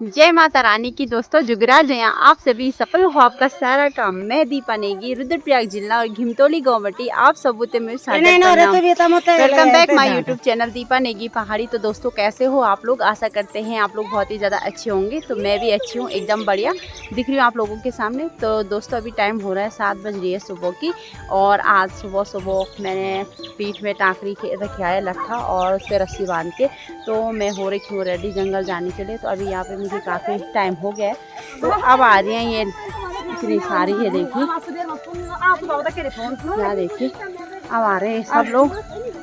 जय माता रानी की दोस्तों, जुगराज है यहाँ। आप सभी सफल हो आपका सारा काम। मैं दीपा नेगी, रुद्रप्रयाग जिला और घिमतोली गाँवटी आप सबूते में welcome back my YouTube channel Deepa Negi पहाड़ी। तो दोस्तों कैसे हो आप लोग? आशा करते हैं आप लोग बहुत ही ज़्यादा अच्छे होंगे। तो मैं भी अच्छी हूँ, एकदम बढ़िया दिख रही हूँ आप लोगों के सामने। तो दोस्तों अभी टाइम हो रहा है 7 बज रही है सुबह की। और आज सुबह सुबह मैंने पीठ में टाँकरी रखा है लट्ठा और उस पर रस्सी बांध के तो मैं हो रही हूँ रेडी जंगल जाने के लिए। तो अभी यहाँ पे मुझे काफ़ी टाइम हो गया है। तो अब आ रही हैं ये इतनी सारी है, देखिए क्या देखिए अब आ रहे हैं सब लोग।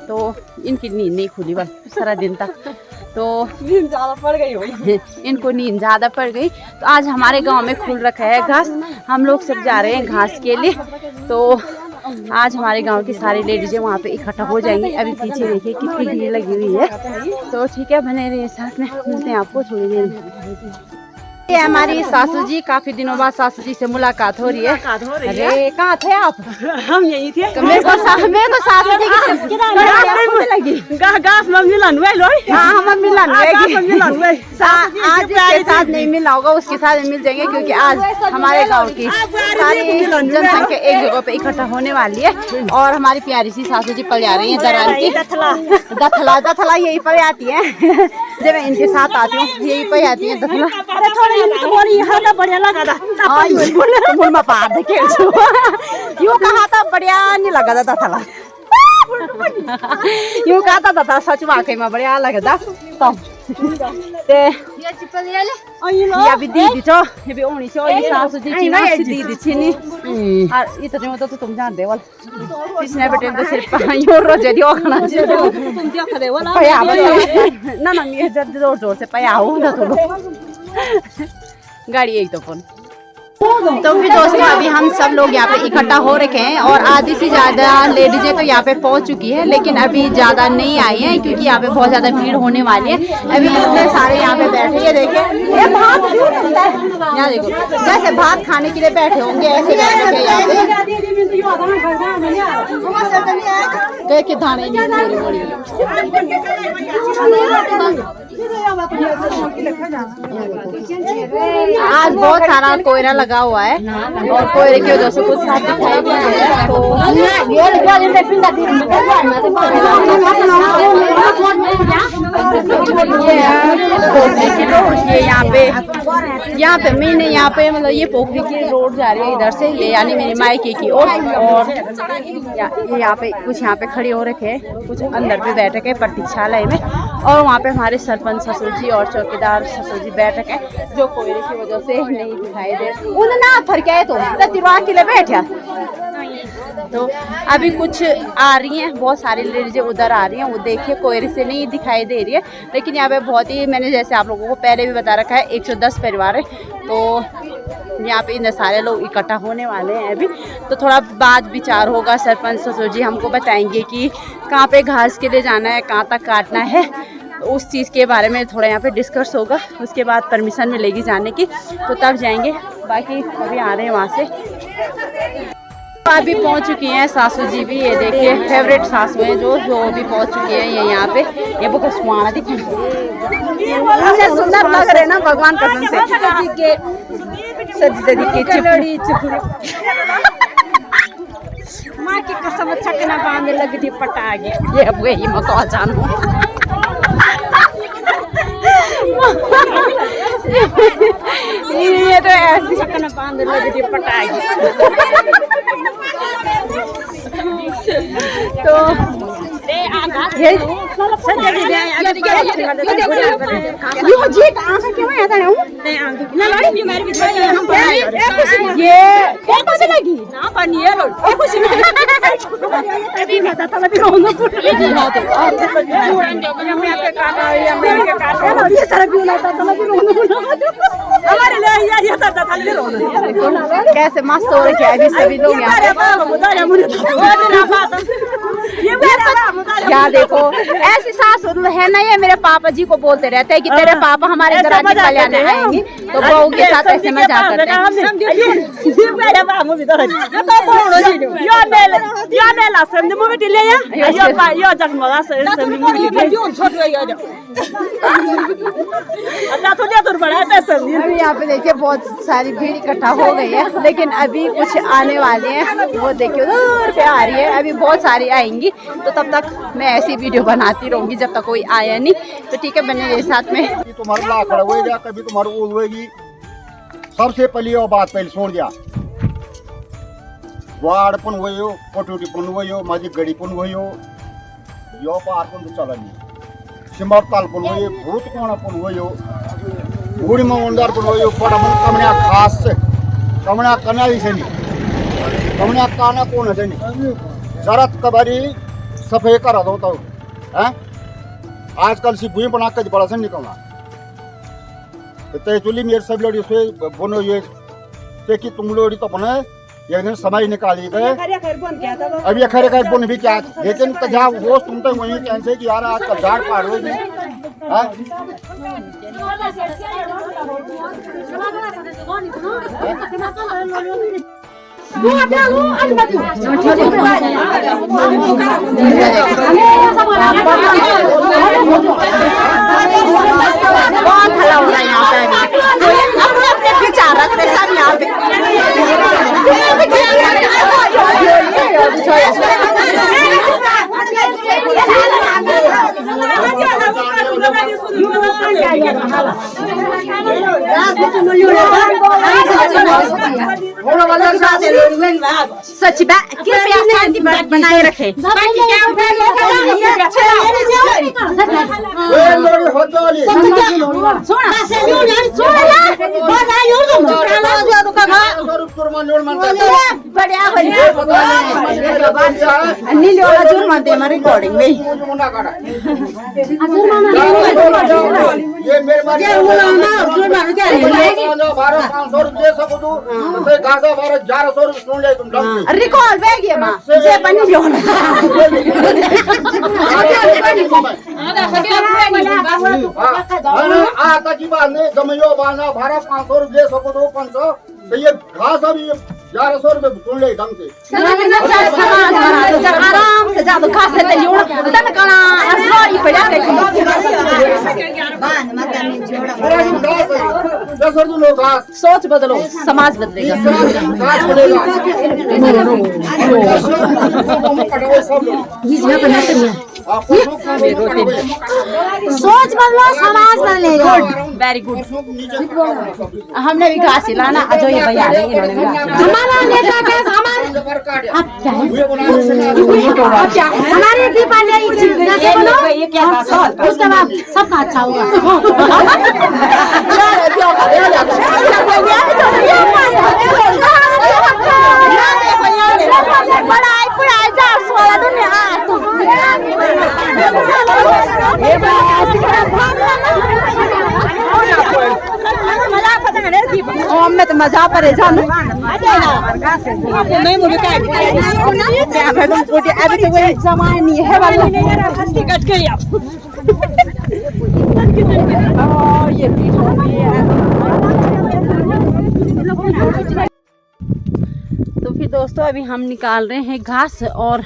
तो इनकी नींद नहीं खुली बस सारा दिन तक, तो नींद ज़्यादा पड़ गई होगी इनको, नींद ज़्यादा पड़ गई। तो आज हमारे गांव में खुल रखा है घास, हम लोग सब जा रहे हैं घास के लिए। तो आज हमारे गांव की सारी लेडीजें वहाँ पे इकट्ठा हो जाएंगी। अभी पीछे देखिए कितनी भीड़ लगी हुई है। तो ठीक है, बने रहिए साथ में, मिलते हैं आपको थोड़ी देर में। ये हमारी सासू जी, काफी दिनों बाद सासू जी से मुलाकात हो रही है। अरे कहाँ थे आप? हम यही थे। तो मेरे को सासू जी लगी गास में मिलन हुए लोग। हाँ हम मिलन हुए। आज के साथ नहीं मिलना होगा, उसके साथ मिल जाएंगे, क्योंकि आज हमारे गांव की सारी जनसंख्या एक जगह पे इकट्ठा होने वाली है। और हमारी प्यारी सी सासू जी पड़ जा रही है दरार की दथला यही पड़ जाती है। जब मैं इनके साथ आती हूँ यही पड़ जाती है दथला। बढ़िया लगा था यूँ कहा था, बढ़िया नहीं लगा था थला। यूँ कहा था सच वाकई में बढ़िया लगा था। या भी दीदी छो, ये भी ओनी छो, ये सासू जी थी ना, दीदी थी नी। और इतने में तो तुम जानते हो इसने बेटे तो सिर्फ यो रोजे दियो खाना पया ना ये जोर जोर से पया हो ना तो गाड़ी एक तो फोन। तो भी दोस्तों अभी हम सब लोग यहाँ पे इकट्ठा हो रखे हैं और आधी से ज़्यादा लेडीजें तो यहाँ पे पहुँच चुकी है, लेकिन अभी ज़्यादा नहीं आई हैं क्योंकि यहाँ पे बहुत ज़्यादा भीड़ होने वाली है। अभी इतने सारे यहाँ पे बैठे हैं, देखे ये भात यहाँ देखो, जैसे भात खाने के लिए बैठे होंगे ऐसे बैठे हैं यहाँ पे के धाने आज बहुत सारा कोयला लगा हुआ है और कोयले की वजह से कुछ साफ दिखाई नहीं दे रहा है। तो ये यहाँ पे मैंने यहाँ पे मतलब ये पोखरी की रोड जा रही है इधर से, ये यानी मेरी मायके की ओर। और ये यहाँ पे कुछ यहाँ पे खड़े हो रखे हैं, कुछ अंदर पे बैठक है प्रतीक्षालय में। और वहाँ पे हमारे सरपंच ससुर जी और चौकीदार ससुर जी बैठक है, जो कोयले की वजह से नहीं दिखाई दे उन्हें फरके तो तिरवा के लिए बैठा। तो अभी कुछ आ रही हैं, बहुत सारी लेडीजें उधर आ रही हैं, वो देखिए कोयले से नहीं दिखाई दे रही है। लेकिन यहाँ पे बहुत ही, मैंने जैसे आप लोगों को पहले भी बता रखा है, 110 परिवार है। तो यहाँ पे इतने सारे लोग इकट्ठा होने वाले हैं अभी। तो थोड़ा बाद विचार होगा, सरपंच ससुर जी हमको बताएंगे कि कहाँ पे घास के लिए जाना है, कहाँ तक काटना है, उस चीज़ के बारे में थोड़ा यहाँ पे डिस्कस होगा। उसके बाद परमिशन मिलेगी जाने की, तो तब जाएंगे। बाकी अभी आ रहे हैं वहाँ से। अभी पहुँच चुकी हैं सासू जी भी, ये देखिए फेवरेट सासू हैं जो भी पहुँच चुकी हैं ये यहाँ पे। ये बहुत सुहाना दिखे, सुंदर लग रहे ना भगवान कसम से। माँ की कसम छकना बांधे लग दी पटा गया ये वही मको जानू। ये तो ऐसी छकना बांधे लग दी पटा गया। तो ये कैसे मस्त हो रखे हैं अभी सभी लोग यहाँ पे। क्या देखो ऐसी सास है ना, ये मेरे पापा जी को बोलते रहते हैं कि तेरे पापा हमारे घर आके कल्याण आएंगे तो बहू के साथ ऐसे मजाक करते हैं। अभी यहाँ पे देखिए बहुत सारी भीड़ इकट्ठा हो गई है, लेकिन अभी कुछ आने वाले हैं, वो देखिए दूर से आ रही है, अभी बहुत सारी आएंगी। तो तब तक मैं ऐसी वीडियो बनाती रहूंगी जब तक कोई आया नहीं। तो ठीक है, बने रहिए साथ में। तुम्हारा लाखड़ होएगा, कभी तुम्हारा ऊल होएगी। सबसे पहले वो बात पहले छोड़ दिया, वाड़पन हो, पटोटीपन हो, माझी गड़ीपन हो, यो पारपन तो चला नहीं। सिमर तालपन हो, भूत कोणापन हो, बूढ़ी मंदार पण हो, पडमन कमण्या खास से कमण्या कनाली से नहीं, कमण्या काना कोण से नहीं, जरत कबारी सफाई करा दो तो हैं। आजकल सी भूमि बना के बड़ा से निकलना तो चुली मेरे सब लोग इसमें बोनो ये कि तुम लोग तो अपने एक दिन समय निकाली गए। अभी खरे खैर बोन भी क्या, लेकिन जहाँ वो तुम तो वही कैसे कि यार आज कल झाड़ पाड़ होगी। बहुत हल्ला हो रहा है यहाँ पे, अपने अपने विचार रख रहे सब यहाँ पे। सच बात कृपया शांति बनाए रखे। रिकॉर्डिंग में रिकॉर्ड आता की बात नहीं जमयो बाना 1200 दे सको तो 500 तो ये घास अभी 1100 रुपए सुन ले ढंग से आराम से जा घास से सोच बदलो, समाज बदलेगा। सोच बदलो, समाज बदलेगा। Very good. हमने भी घास हिलाना, जो ये भैया हमारा नेता का सामान हमारे दीपावली उसके बाद सबका अच्छा होगा। हमने तो मजा पर जानू नहीं मुझे अभी तो वही जमाए नहीं है वाला कट के ये तो फिर दोस्तों अभी हम निकाल रहे हैं घास, और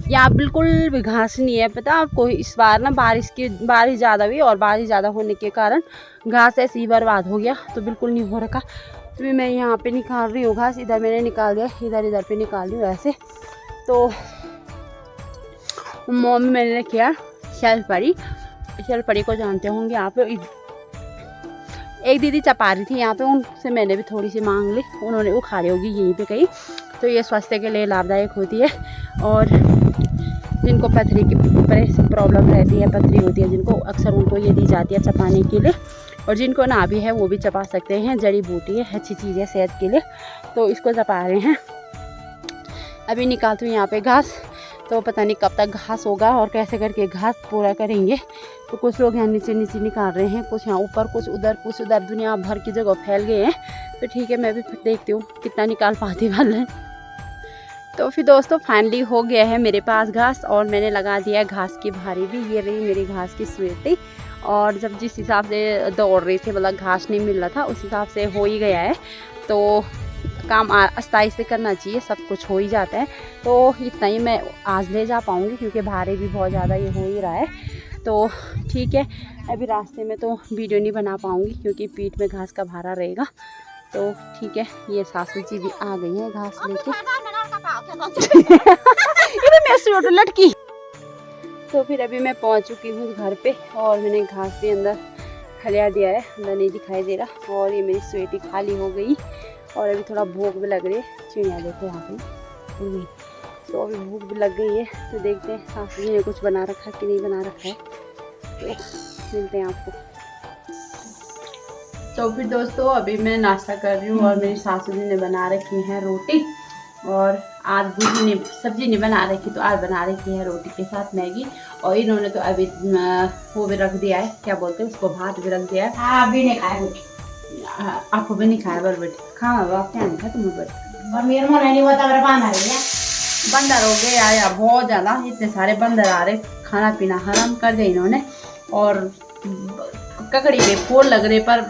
यहाँ बिल्कुल भी घास नहीं है। पता आपको इस बार ना बारिश ज़्यादा हुई, और बारिश ज़्यादा होने के कारण घास ऐसे ही बर्बाद हो गया, तो बिल्कुल नहीं हो रखा। तो मैं यहाँ पे निकाल रही हूँ घास, इधर मैंने निकाल दिया, इधर पे निकाल रही हूँ ऐसे। तो मम्मी मैंने किया शैलपड़ी को जानते होंगे आप लोग, एक दीदी चपा रही थी यहाँ पे, उनसे मैंने भी थोड़ी सी मांग ली, उन्होंने वो खा रही होगी यहीं पे कहीं। तो ये स्वास्थ्य के लिए लाभदायक होती है, और जिनको पथरी की प्रॉब्लम रहती है, पथरी होती है जिनको, अक्सर उनको ये दी जाती है चपाने के लिए, और जिनको ना भी है वो भी चपा सकते हैं। जड़ी बूटी है, अच्छी चीज़ है सेहत के लिए, तो इसको चपा रहे हैं। अभी निकालती हूँ यहाँ पे घास, तो पता नहीं कब तक घास होगा और कैसे करके घास पूरा करेंगे। तो कुछ लोग यहाँ नीचे निकाल रहे हैं, कुछ यहाँ ऊपर, कुछ उधर, दुनिया भर की जगह फैल गए हैं। तो ठीक है, मैं भी देखती हूँ कितना निकाल पाती वाले हैं। तो फिर दोस्तों फाइनली हो गया है मेरे पास घास और मैंने लगा दिया है घास की भारी भी। ये रही मेरी घास की स्वेटी। और जब जिस हिसाब से दौड़ रही थी मतलब घास नहीं मिल रहा था उस हिसाब से हो ही गया है। तो काम आस्ते से करना चाहिए, सब कुछ हो ही जाता है। तो इतना ही मैं आज ले जा पाऊँगी क्योंकि भारी भी बहुत ज़्यादा ये हो ही रहा है। तो ठीक है, अभी रास्ते में तो वीडियो नहीं बना पाऊँगी क्योंकि पीठ में घास का भारा रहेगा। तो ठीक है, ये सासू जी भी आ गई हैं घास लेके। ये मैं स्वेटर लटकी। तो फिर अभी मैं पहुंच चुकी हूँ घर पे और मैंने घास भी अंदर खलिया दिया है, अंदर नहीं दिखाई दे रहा। और ये मेरी स्वेटी खाली हो गई और अभी थोड़ा भूख भी लग रही है। चिड़िया देखो यहाँ पे उड़ गई, तो अभी भूख भी लग गई है। तो देखते हैं सासू जी ने कुछ बना रखा कि नहीं बना रखा है, तो मिलते हैं आपको। तो फिर दोस्तों अभी मैं नाश्ता कर रही हूँ और मेरी सासू जी ने बना रखी है रोटी। और आज भूजी ने सब्जी नहीं बना रखी तो आज बना रखी है रोटी के साथ मैगी। और इन्होंने तो अभी वो भी रख दिया है, क्या बोलते हैं उसको, भात भी रख दिया है। हाँ भी नहीं खाया कुछ, आपको भी नहीं खाया बर बेटे? खाओ आप, क्या नहीं खाया तुम बेटे? मेरे मन नहीं होता मेरे पान आ रही है। बंदर हो गए यार बहुत ज़्यादा, इतने सारे बंदर आ रहे, खाना पीना हराम कर दिया इन्होंने। और ककड़ी पे फूल लग रहे पर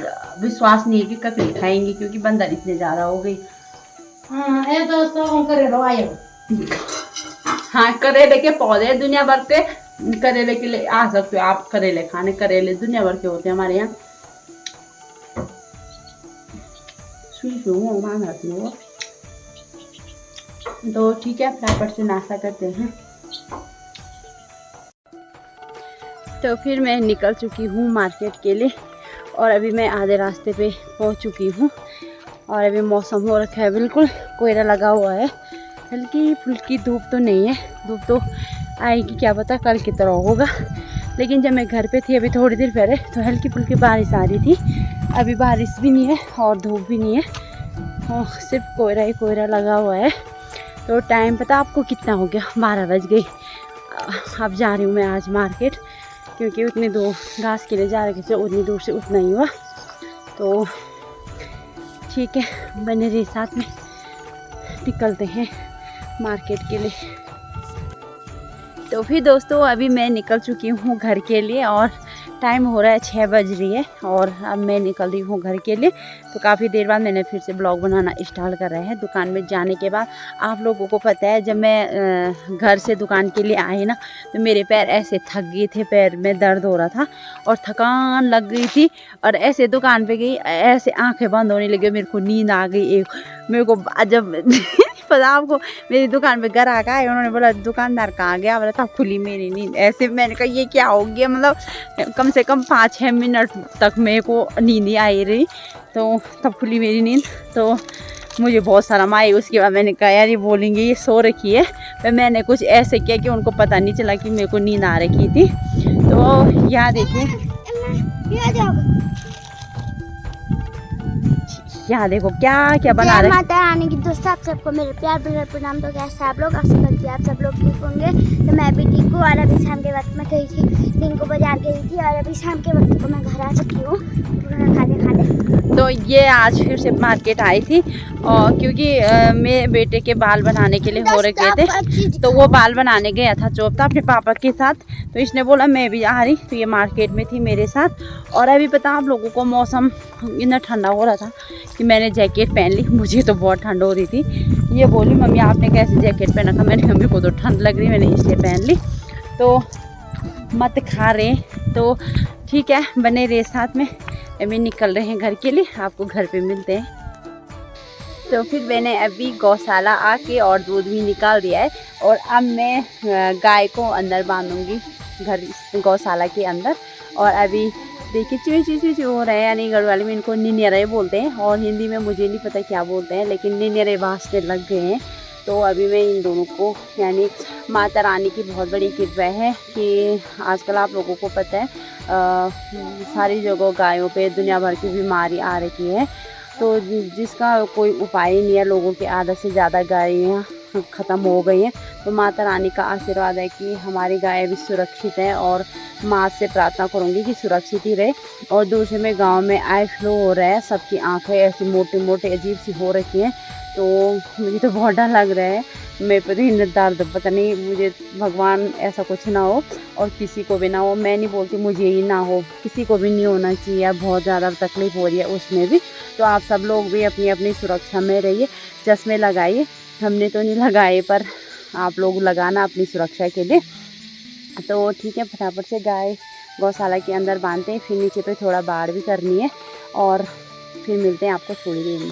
विश्वास नहीं है कि ककड़ी खाएंगी क्योंकि बंदर इतने ज़्यादा हो गई। हाँ ये दोस्तों हम करेलो आए हो। हाँ करेले के पौधे दुनिया भर के, करेले के लिए आ सकते हो आप करेले खाने। करेले दुनिया भर के होते हैं हमारे यहाँ। तो ठीक है, फटाफट से नाश्ता करते हैं। तो फिर मैं निकल चुकी हूँ मार्केट के लिए और अभी मैं आधे रास्ते पे पहुँच चुकी हूँ। और अभी मौसम हो रखा है बिल्कुल कोहरा लगा हुआ है, हल्की फुल्की धूप तो नहीं है, धूप तो आएगी क्या पता कल की तरह होगा। लेकिन जब मैं घर पे थी अभी थोड़ी देर पहले तो हल्की फुल्की बारिश आ रही थी, अभी बारिश भी नहीं है और धूप भी नहीं है, और सिर्फ कोहरा ही कोहरा लगा हुआ है। तो टाइम पता आपको कितना हो गया, 12 बज गई। अब जा रही हूँ मैं आज मार्केट क्योंकि उतनी दूर घास के लिए जा रही थी, उतनी दूर से उतना ही हुआ। तो ठीक है, बने रहिए साथ में, निकलते हैं मार्केट के लिए। तो फिर दोस्तों अभी मैं निकल चुकी हूँ घर के लिए और टाइम हो रहा है 6 बज रही है और अब मैं निकल रही हूँ घर के लिए। तो काफ़ी देर बाद मैंने फिर से ब्लॉग बनाना स्टार्ट कर रहे हैं दुकान में जाने के बाद। आप लोगों को पता है जब मैं घर से दुकान के लिए आई ना तो मेरे पैर ऐसे थक गए थे, पैर में दर्द हो रहा था और थकान लग गई थी। और ऐसे दुकान पे गई, ऐसे आंखें बंद होने लगी, मेरे को नींद आ गई। एक मेरे को जब पता आपको मेरी दुकान पे ग्राहक आए, उन्होंने बोला दुकानदार कहाँ गया, बोला था खुली मेरी नींद। ऐसे मैंने कहा ये क्या हो गया, मतलब कम से कम 5-6 मिनट तक मेरे को नींद ही आई रही, तो तब खुली मेरी नींद। तो मुझे बहुत शर्म आई। उसके बाद मैंने कहा यार ये बोलेंगे ये सो रखी है, पर मैंने कुछ ऐसे किया कि उनको पता नहीं चला कि मेरे को नींद आ रखी थी। तो यहाँ देखिए, यहाँ देखो क्या क्या बना रहे हैं। माता रानी की दोस्तों आप सबको मेरे प्यार भरा प्रणाम। तो कैसे आप लोग, आशा करती आप सब लोग ठीक होंगे। तो मैं भी ठीक हूँ। और अभी शाम के वक्त में गई थी, दिन को बाजार गई थी और अभी शाम के वक्त को मैं घर आ चुकी हूँ खाते। तो ये आज फिर से मार्केट आई थी और क्योंकि मेरे बेटे के बाल बनाने के लिए हो रखे थे, तो वो बाल बनाने गया था चौथा अपने पापा के साथ। तो इसने बोला मैं भी आ रही, तो ये मार्केट में थी मेरे साथ। और अभी पता आप लोगों को मौसम इतना ठंडा हो रहा था कि मैंने जैकेट पहन ली। मुझे तो बहुत ठंड हो रही थी। ये बोली मम्मी आपने कैसे जैकेट पहना था, मैंने मम्मी को तो ठंड लग रही, मैंने इसलिए पहन ली। तो मत खा रहे, तो ठीक है बने रहे साथ में। अभी निकल रहे हैं घर के लिए, आपको घर पे मिलते हैं। तो फिर मैंने अभी गौशाला आके और दूध भी निकाल दिया है और अब मैं गाय को अंदर बांधूंगी घर गौशाला के अंदर। और अभी देखिए चूँ चूँ हो रहे हैं, यानी गढ़वाली में इनको निनेरे बोलते हैं और हिंदी में मुझे नहीं पता क्या बोलते हैं, लेकिन निनेरे भासने लग गए हैं। तो अभी मैं इन दोनों को, यानी माता रानी की बहुत बड़ी कृपा है कि आजकल आप लोगों को पता है सारी जगह गायों पे दुनिया भर की बीमारी आ रही है, तो जिसका कोई उपाय नहीं है। लोगों के आधा से ज़्यादा गायें ख़त्म हो गई हैं। तो माता रानी का आशीर्वाद है कि हमारी गाय भी सुरक्षित है और माँ से प्रार्थना करूँगी कि सुरक्षित ही रहे। और दूसरे में गांव में आई फ्लू हो रहा है, सबकी आंखें ऐसी मोटे मोटे अजीब सी हो रखी हैं। तो मुझे तो बहुत डर लग रहा है मेरे पर ही दर्द, पता नहीं, मुझे भगवान ऐसा कुछ ना हो और किसी को भी ना हो। मैं नहीं बोलती मुझे ही ना हो, किसी को भी नहीं होना चाहिए। बहुत ज़्यादा तकलीफ़ हो रही है उसमें भी। तो आप सब लोग भी अपनी अपनी सुरक्षा में रहिए, चश्मे लगाइए। हमने तो नहीं लगाए, पर आप लोग लगाना अपनी सुरक्षा के लिए। तो ठीक है, फटाफट से गाय गौशाला के अंदर बांधते हैं, फिर नीचे पे थोड़ा बाढ़ भी करनी है और फिर मिलते हैं आपको थोड़ी देर में।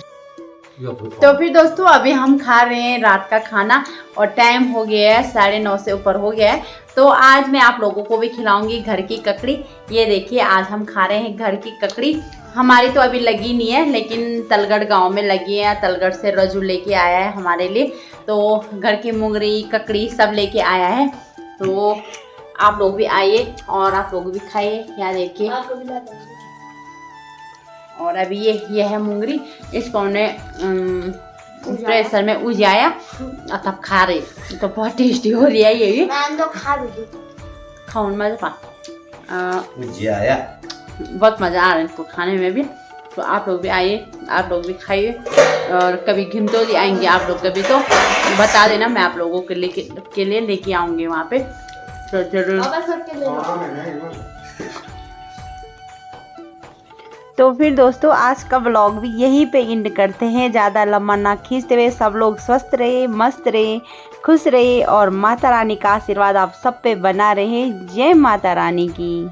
तो फिर दोस्तों अभी हम खा रहे हैं रात का खाना और टाइम हो गया है 9:30 से ऊपर हो गया है। तो आज मैं आप लोगों को भी खिलाऊंगी घर की ककड़ी। ये देखिए, आज हम खा रहे हैं घर की ककड़ी। हमारी तो अभी लगी नहीं है, लेकिन तलगढ़ गांव में लगी है। तलगढ़ से रजू लेके आया है हमारे लिए, तो घर की मुंगरी ककड़ी सब लेके आया है। तो आप लोग भी आइए और आप लोग भी खाइए। यहाँ देखिए, और अभी ये है मुंगरी, इसको हमने प्रेशर में उजाया और तब खा रहे, तो बहुत टेस्टी हो रही है ये। मैं तो खा भी खाऊं मजा बहुत मज़ा आ रहा है इसको खाने में भी। तो आप लोग भी आइए, आप लोग भी खाइए। और कभी घिमतोली आएंगे आप लोग कभी तो बता देना, मैं आप लोगों के लिए लेके आऊँगी वहाँ पे। तो जरूर। तो फिर दोस्तों आज का व्लॉग भी यहीं पे एंड करते हैं। ज़्यादा लंबा ना खींचते हुए, सब लोग स्वस्थ रहे, मस्त रहे, खुश रहे और माता रानी का आशीर्वाद आप सब पे बना रहे। जय माता रानी की।